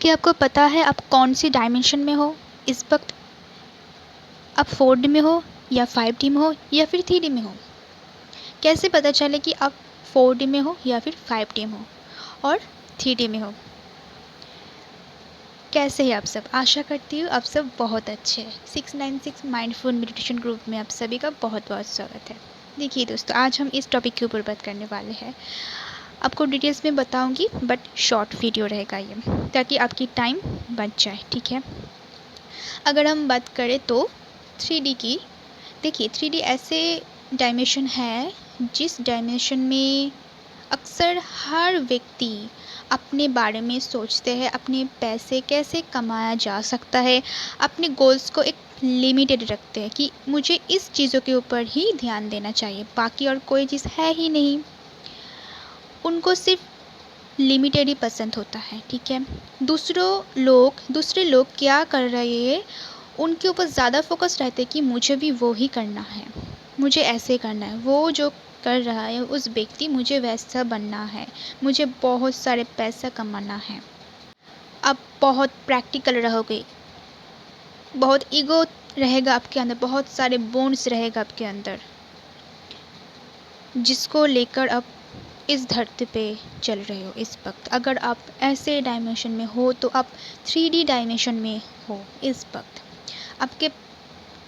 क्या आपको पता है आप कौन सी डायमेंशन में हो इस वक्त? आप 4D में हो या 5D में हो या फिर 3D में हो? कैसे पता चले कि आप 4D में हो या फिर 5D में हो और 3D में हो? कैसे हैं आप सब? आशा करती हूँ आप सब बहुत अच्छे हैं। 696 माइंडफुल मेडिटेशन ग्रुप में आप सभी का बहुत बहुत स्वागत है। देखिए दोस्तों, आज हम इस टॉपिक के ऊपर बात करने वाले हैं। आपको डिटेल्स में बताऊंगी बट शॉर्ट वीडियो रहेगा ये, ताकि आपकी टाइम बच जाए। ठीक है, अगर हम बात करें तो 3D की, देखिए 3D ऐसे डायमेंशन है जिस डायमेंशन में अक्सर हर व्यक्ति अपने बारे में सोचते हैं, अपने पैसे कैसे कमाया जा सकता है, अपने गोल्स को एक लिमिटेड रखते हैं कि मुझे इस चीज़ों के ऊपर ही ध्यान देना चाहिए, बाकी और कोई चीज़ है ही नहीं। उनको सिर्फ लिमिटेड ही पसंद होता है। ठीक है, दूसरे लोग क्या कर रहे हैं उनके ऊपर ज़्यादा फोकस रहते हैं कि मुझे भी वो ही करना है, मुझे ऐसे करना है, वो जो कर रहा है उस व्यक्ति मुझे वैसा बनना है, मुझे बहुत सारे पैसा कमाना है। आप बहुत प्रैक्टिकल रहोगे, बहुत ईगो रहेगा आपके अंदर, बहुत सारे बोन्स रहेगा आपके अंदर, जिसको लेकर आप इस धरती पे चल रहे हो इस वक्त। अगर आप ऐसे डायमेंशन में हो तो आप 3D डायमेंशन में हो इस वक्त। आपके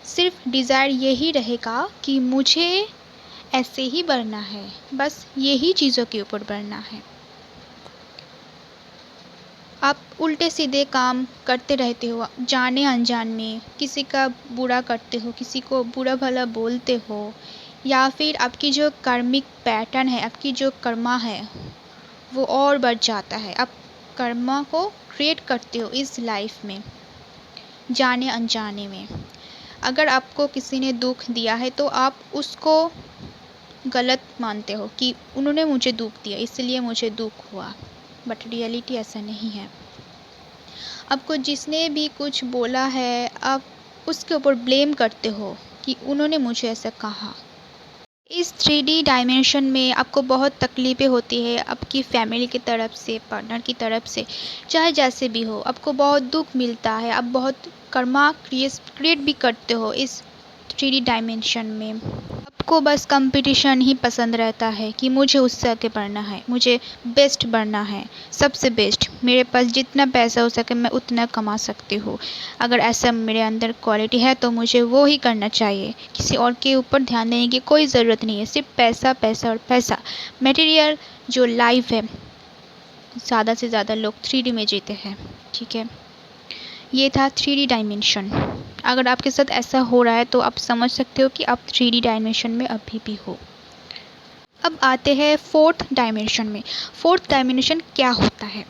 सिर्फ डिज़ायर यही रहेगा कि मुझे ऐसे ही बढ़ना है, बस यही चीज़ों के ऊपर बढ़ना है। आप उल्टे सीधे काम करते रहते हो, जाने अनजान में किसी का बुरा करते हो, किसी को बुरा भला बोलते हो, या फिर आपकी जो कर्मिक पैटर्न है, आपकी जो कर्मा है वो और बढ़ जाता है। आप कर्मा को क्रिएट करते हो इस लाइफ में जाने अनजाने में। अगर आपको किसी ने दुख दिया है तो आप उसको गलत मानते हो कि उन्होंने मुझे दुख दिया इसलिए मुझे दुख हुआ, बट रियलिटी ऐसा नहीं है। आपको जिसने भी कुछ बोला है आप उसके ऊपर ब्लेम करते हो कि उन्होंने मुझे ऐसा कहा। इस 3D डायमेंशन में आपको बहुत तकलीफ़ें होती है, आपकी फैमिली की तरफ से, पार्टनर की तरफ से, चाहे जैसे भी हो, आपको बहुत दुख मिलता है। आप बहुत कर्मा क्रिएट भी करते हो इस 3D डायमेंशन में। आपको बस कंपटीशन ही पसंद रहता है कि मुझे उससे आगे बढ़ना है, मुझे बेस्ट बनना है, सबसे बेस्ट, मेरे पास जितना पैसा हो सके मैं उतना कमा सकती हूँ। अगर ऐसा मेरे अंदर क्वालिटी है तो मुझे वो ही करना चाहिए, किसी और के ऊपर ध्यान देने की कोई ज़रूरत नहीं है। सिर्फ पैसा पैसा और पैसा। मटेरियल जो लाइफ है, ज़्यादा से ज़्यादा लोग 3D में जीते हैं। ठीक है, ये था 3D डायमेंशन। अगर आपके साथ ऐसा हो रहा है तो आप समझ सकते हो कि आप 3D डायमेंशन में अभी भी हो। अब आते हैं 4th डायमेंशन में। 4th डायमेंशन क्या होता है?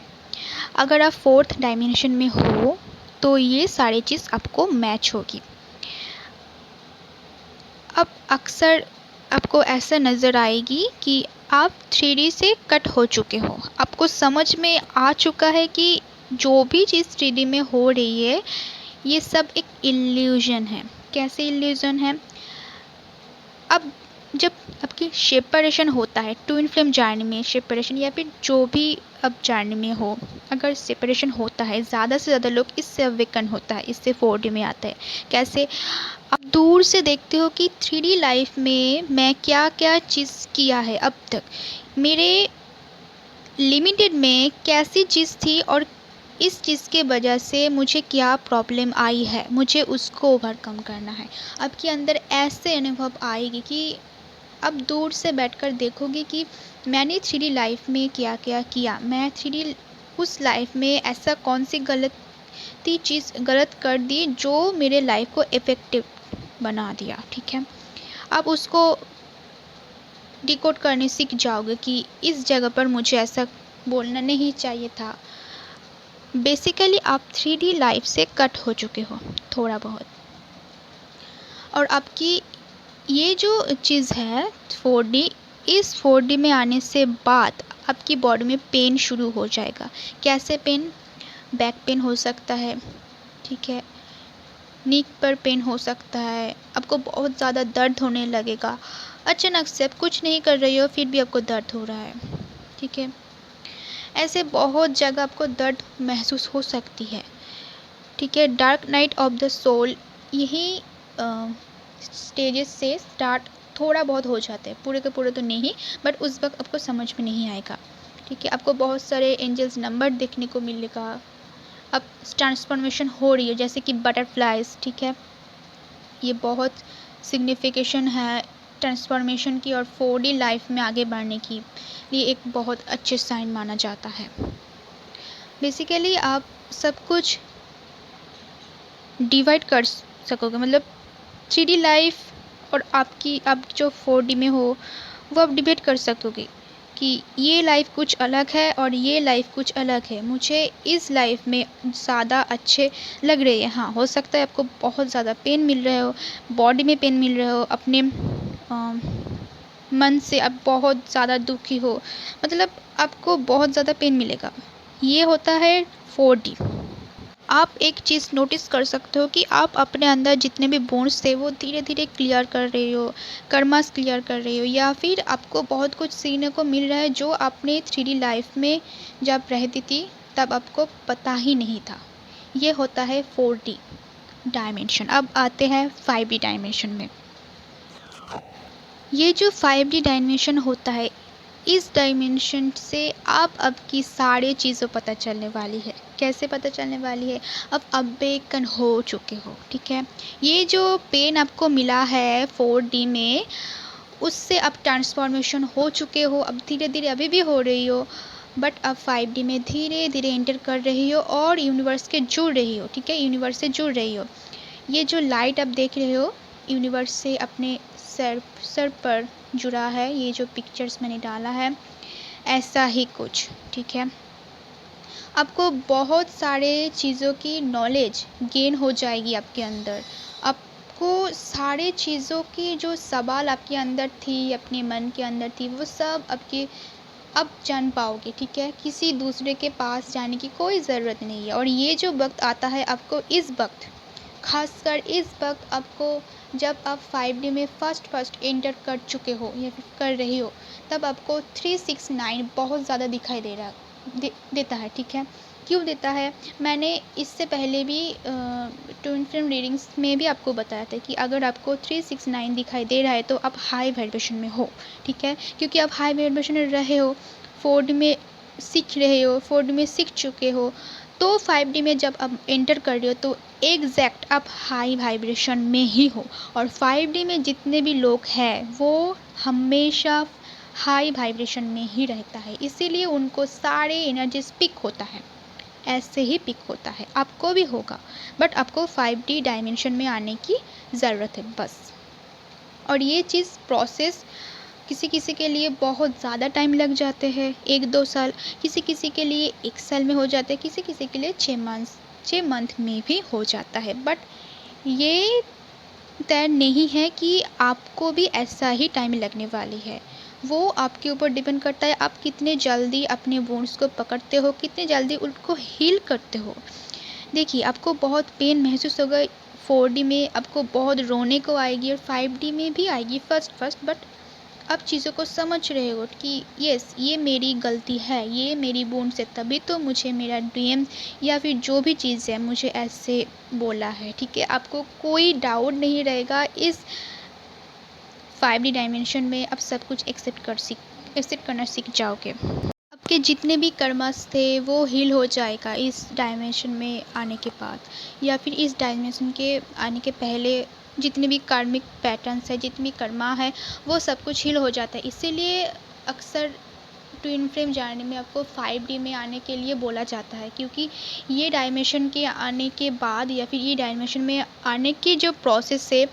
अगर आप 4th डायमेंशन में हो तो ये सारी चीज़ आपको मैच होगी। अब अक्सर आपको ऐसा नज़र आएगी कि आप 3D से कट हो चुके हो। आपको समझ में आ चुका है कि जो भी चीज़ 3D में हो रही है ये सब एक इल्यूज़न है। कैसे इल्यूज़न है? अब जब आपकी सेपरेशन होता है, ट्विन फ्लेम जर्नी में सेपरेशन या फिर जो भी अब जर्नी में हो, अगर सेपरेशन होता है, ज़्यादा से ज़्यादा लोग इससे अवेकन होता है, इससे 4D में आता है। कैसे? आप दूर से देखते हो कि 3D लाइफ में मैं क्या क्या चीज़ किया है अब तक, मेरे लिमिटेड में कैसी चीज़ थी और इस चीज़ के वजह से मुझे क्या प्रॉब्लम आई है, मुझे उसको ओवरकम करना है। आपके अंदर ऐसे अनुभव आएगी कि अब दूर से बैठकर देखोगे कि मैंने 3D लाइफ में क्या क्या किया, मैं 3D उस लाइफ में ऐसा कौन सी गलत कर दी जो मेरे लाइफ को इफ़ेक्टिव बना दिया। ठीक है, आप उसको डिकोड करने सीख जाओगे कि इस जगह पर मुझे ऐसा बोलना नहीं चाहिए था। बेसिकली आप 3D लाइफ से कट हो चुके हो थोड़ा बहुत, और आपकी ये जो चीज़ है 4D, इस 4D में आने से बाद आपकी बॉडी में पेन शुरू हो जाएगा। कैसे पेन? बैक पेन हो सकता है, ठीक है, नीक पर पेन हो सकता है, आपको बहुत ज़्यादा दर्द होने लगेगा। अचानक से आप कुछ नहीं कर रही हो फिर भी आपको दर्द हो रहा है। ठीक है, ऐसे बहुत जगह आपको दर्द महसूस हो सकती है, ठीक है। Dark night of the soul यही स्टेजेस से स्टार्ट थोड़ा बहुत हो जाते हैं, पूरे के पूरे तो नहीं, बट उस वक्त आपको समझ में नहीं आएगा, ठीक है। आपको बहुत सारे एंजल्स नंबर देखने को मिलेगा, अब ट्रांसफॉर्मेशन हो रही है जैसे कि बटरफ्लाइज, ठीक है। ये बहुत सिग्निफिकेशन है ट्रांसफॉर्मेशन की और 4D लाइफ में आगे बढ़ने की, ये एक बहुत अच्छे साइन माना जाता है। बेसिकली आप सब कुछ डिवाइड कर सकोगे, मतलब 3D लाइफ और आपकी आप जो 4D में हो वो आप डिबेट कर सकोगे कि ये लाइफ कुछ अलग है और ये लाइफ कुछ अलग है, मुझे इस लाइफ में ज़्यादा अच्छे लग रहे हैं। हाँ, हो सकता है आपको बहुत ज़्यादा पेन मिल रहे हो, बॉडी में पेन मिल रहे हो, अपने मन से आप बहुत ज़्यादा दुखी हो, मतलब आपको बहुत ज़्यादा पेन मिलेगा। ये होता है 4D। आप एक चीज़ नोटिस कर सकते हो कि आप अपने अंदर जितने भी बोन्स थे वो धीरे धीरे क्लियर कर रहे हो, कर्मास क्लियर कर रहे हो, या फिर आपको बहुत कुछ सीखने को मिल रहा है जो आपने 3D लाइफ में जब रहती थी तब आपको पता ही नहीं था। ये होता है 4D डायमेंशन। अब आते हैं 5D डायमेंशन में। ये जो 5D डायमेंशन होता है, इस डायमेंशन से आप अब की सारी चीज़ों पता चलने वाली है। कैसे पता चलने वाली है? अब अवेकन हो चुके हो, ठीक है। ये जो पेन आपको मिला है 4D में, उससे अब ट्रांसफॉर्मेशन हो चुके हो, अब धीरे धीरे अभी भी हो रही हो, बट अब 5D में धीरे धीरे एंटर कर रही हो और यूनिवर्स के जुड़ रही हो, ठीक है। यूनिवर्स से जुड़ रही हो। ये जो लाइट आप देख रहे हो यूनिवर्स से अपने सर पर जुड़ा है, ये जो पिक्चर्स मैंने डाला है ऐसा ही कुछ, ठीक है। आपको बहुत सारे चीज़ों की नॉलेज गेन हो जाएगी आपके अंदर। आपको सारे चीज़ों की जो सवाल आपके अंदर थी, अपने मन के अंदर थी, वो सब आपके अब जान पाओगे, ठीक है। किसी दूसरे के पास जाने की कोई ज़रूरत नहीं है। और ये जो वक्त आता है आपको, इस वक्त खासकर इस वक्त आपको, जब आप 5D में फर्स्ट एंटर कर चुके हो या फिर कर रही हो, तब आपको 369 बहुत ज़्यादा दिखाई देता है, ठीक है। क्यों देता है? मैंने इससे पहले भी ट्विन फ्लेम रीडिंग्स में भी आपको बताया था कि अगर आपको 369 दिखाई दे रहा है तो आप हाई वाइब्रेशन में हो, ठीक है। क्योंकि आप हाई वाइब्रेशन में रहे हो, 4D में सीख रहे हो, 4D में सीख चुके हो, तो 5D में जब आप एंटर कर रहे हो तो एग्जैक्ट आप हाई वाइब्रेशन में ही हो। और 5D में जितने भी लोग हैं वो हमेशा हाई वाइब्रेशन में ही रहता है, इसीलिए उनको सारे एनर्जीज पिक होता है। ऐसे ही पिक होता है, आपको भी होगा, बट आपको 5D डायमेंशन में आने की ज़रूरत है बस। और ये चीज़ प्रोसेस किसी किसी के लिए बहुत ज़्यादा टाइम लग जाते हैं, 1-2 साल, किसी किसी के लिए 1 साल में हो जाते हैं, किसी किसी के लिए 6 मंथ में भी हो जाता है। बट ये तय नहीं है कि आपको भी ऐसा ही टाइम लगने वाली है। वो आपके ऊपर डिपेंड करता है आप कितने जल्दी अपने वुंड्स को पकड़ते हो, कितने जल्दी उनको हील करते हो। देखिए, आपको बहुत पेन महसूस होगा 4D में, आपको बहुत रोने को आएगी और 5D में भी आएगी फर्स्ट, बट आप चीज़ों को समझ रहे हो कि यस, ये मेरी गलती है, ये मेरी बोन से, तभी तो मुझे मेरा ड्रीम या फिर जो भी चीज़ है मुझे ऐसे बोला है, ठीक है। आपको कोई डाउट नहीं रहेगा इस 5D डायमेंशन में। आप सब कुछ एक्सेप्ट करना सीख जाओगे। आपके जितने भी कर्मस थे वो हील हो जाएगा इस डायमेंशन में आने के बाद, या फिर इस डायमेंशन के आने के पहले जितने भी कार्मिक पैटर्न्स है, जितनी भी कर्मा है, वो सब कुछ हील हो जाता है। इसीलिए अक्सर ट्विन फ्लेम जर्नी में आपको 5D में आने के लिए बोला जाता है, क्योंकि ये डायमेंशन के आने के बाद या फिर ये डायमेंशन में आने की जो प्रोसेस है,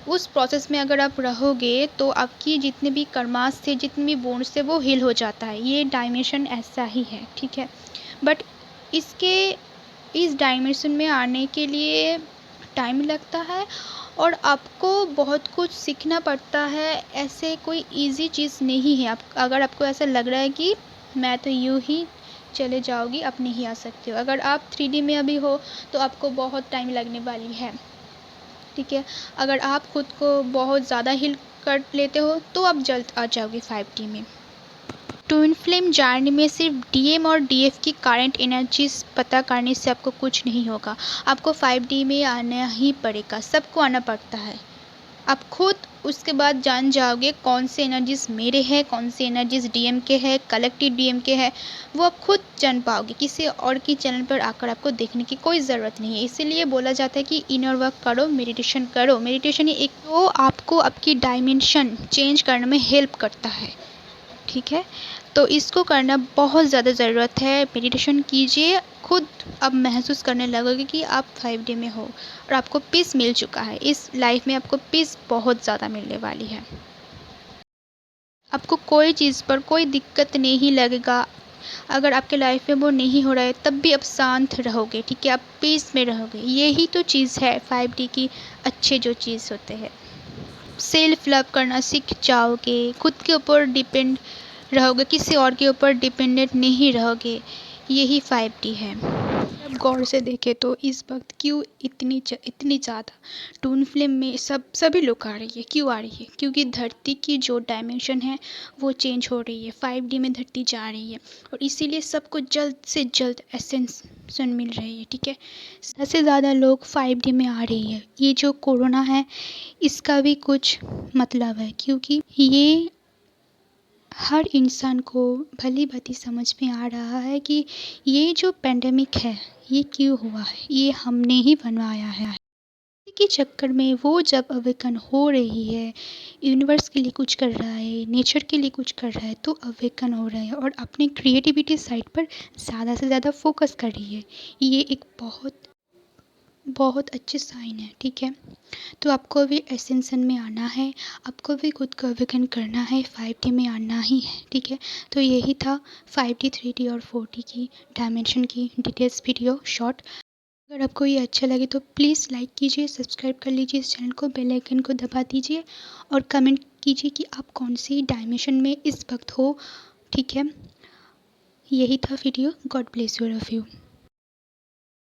उस प्रोसेस में अगर आप रहोगे तो आपकी जितने भी कर्मास थे, जितने भी बोन्स थे, वो हील हो जाता है। ये डायमेंशन ऐसा ही है, ठीक है। बट इस डायमेंशन में आने के लिए टाइम लगता है और आपको बहुत कुछ सीखना पड़ता है। ऐसे कोई इजी चीज़ नहीं है। आप अगर आपको ऐसा लग रहा है कि मैं तो यूँ ही चले जाओगी, आप नहीं आ सकते हो। अगर आप 3D में अभी हो तो आपको बहुत टाइम लगने वाली है, ठीक है। अगर आप खुद को बहुत ज़्यादा हील कर लेते हो तो आप जल्द आ जाओगे 5D में। ट्विन फ्लेम जर्नी में सिर्फ डीएम और डीएफ की करंट एनर्जीज पता करने से आपको कुछ नहीं होगा। आपको 5D में आना ही पड़ेगा, सबको आना पड़ता है। आप खुद उसके बाद जान जाओगे कौन से एनर्जीज मेरे हैं, कौन से एनर्जीज डीएम के हैं, कलेक्टिव डीएम के हैं, वो आप खुद जान पाओगे। किसी और की चैनल पर आकर आपको देखने की कोई ज़रूरत नहीं है। इसीलिए बोला जाता है कि इनर वर्क करो, मेडिटेशन करो। मेडिटेशन ही एक तो आपको आपकी डायमेंशन चेंज करने में हेल्प करता है, ठीक है। तो इसको करना बहुत ज़्यादा ज़रूरत है। मेडिटेशन कीजिए, खुद अब महसूस करने लगोगे कि आप 5D में हो और आपको पीस मिल चुका है। इस लाइफ में आपको पीस बहुत ज़्यादा मिलने वाली है। आपको कोई चीज़ पर कोई दिक्कत नहीं लगेगा। अगर आपके लाइफ में वो नहीं हो रहा है तब भी आप शांत रहोगे, ठीक है, आप पीस में रहोगे। यही तो चीज़ है 5D की अच्छे जो चीज़ होते हैं। सेल्फ लव करना सीख जाओगे, खुद के ऊपर डिपेंड रहोगे, किसी और के ऊपर डिपेंडेंट नहीं रहोगे। यही 5D है। अब गौर से देखें तो इस वक्त क्यों इतनी ज़्यादा टून फिल्म में सभी लोग आ रही है। क्यों आ रही है? क्योंकि धरती की जो डायमेंशन है वो चेंज हो रही है। 5D में धरती जा रही है और इसीलिए सबको जल्द से जल्द एसेंशन मिल रही है, ठीक है। सबसे ज़्यादा लोग 5D में आ रही है। ये जो कोरोना है इसका भी कुछ मतलब है, क्योंकि ये हर इंसान को भली भांति समझ में आ रहा है कि ये जो पेंडेमिक है ये क्यों हुआ है, ये हमने ही बनवाया है। इसी के चक्कर में वो जब अवेकन हो रही है, यूनिवर्स के लिए कुछ कर रहा है, नेचर के लिए कुछ कर रहा है, तो अवेकन हो रहा है और अपने क्रिएटिविटी साइड पर ज़्यादा से ज़्यादा फोकस कर रही है। ये एक बहुत बहुत अच्छे साइन है, ठीक है। तो आपको भी एसेंशन में आना है, आपको भी खुद को अवेकन करना है, 5D में आना ही है, ठीक है। तो यही था 5D 3D और 4D की डायमेंशन की डिटेल्स वीडियो शॉर्ट। अगर आपको ये अच्छा लगे तो प्लीज़ लाइक कीजिए, सब्सक्राइब कर लीजिए इस चैनल को, बेल आइकन को दबा दीजिए और कमेंट कीजिए कि आप कौन सी डायमेंशन में इस वक्त हो, ठीक है। यही था video. God bless you all of you.